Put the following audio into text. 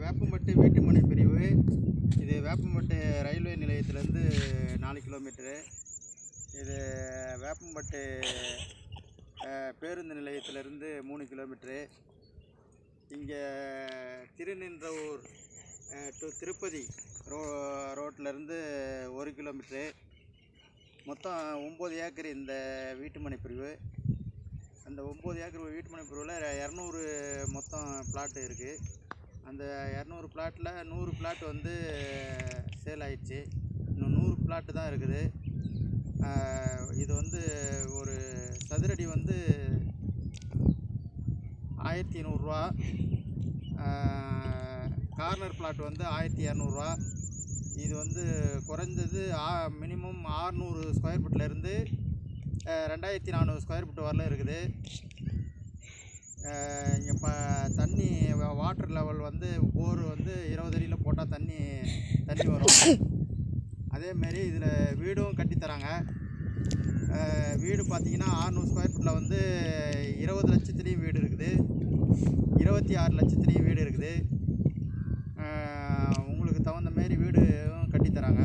வேப்பம்பட்டு வீட்டுமனை பிரிவு. இது வேப்பம்பட்டு ரயில்வே நிலையத்திலேருந்து 4 கிலோமீட்டரு. இது வேப்பம்பட்டு பேருந்து நிலையத்திலேருந்து 3 கிலோமீட்டரு. இங்கே திருநின்றவூர் டு திருப்பதி ரோட்லேருந்து 1 கிலோமீட்டரு. மொத்தம் 9 ஏக்கர் இந்த வீட்டுமனை பிரிவு. அந்த 9 ஏக்கர் வீட்டுமனை பிரிவில் 200 மொத்தம் பிளாட்டு இருக்குது. அந்த 200 பிளாட்டில் 100 பிளாட் வந்து சேல் ஆயிடுச்சு. இன்னும் 100 பிளாட்டு தான் இருக்குது. இது வந்து ஒரு சதுரடி வந்து 1200 ரூபா. கார்னர் பிளாட் வந்து 1200 ரூபா. இது வந்து குறைஞ்சது மினிமம் 600 ஸ்கொயர் ஃபீட்லேருந்து 2400 ஸ்கொயர் ஃபீட் வரல இருக்குது. இங்கே தண்ணி வாட்டர் லெவல் வந்து போர் வந்து 20 அடியில் போட்டால் தண்ணி வரும். அதேமாரி இதில் வீடும் கட்டித்தராங்க. வீடு பார்த்திங்கன்னா 600 ஸ்கொயர் ஃபீட்டில் வந்து 20 லட்சத்துலேயும் வீடு இருக்குது, 26 லட்சத்துலேயும் வீடு இருக்குது. உங்களுக்கு தகுந்த மாரி வீடும் கட்டித்தராங்க.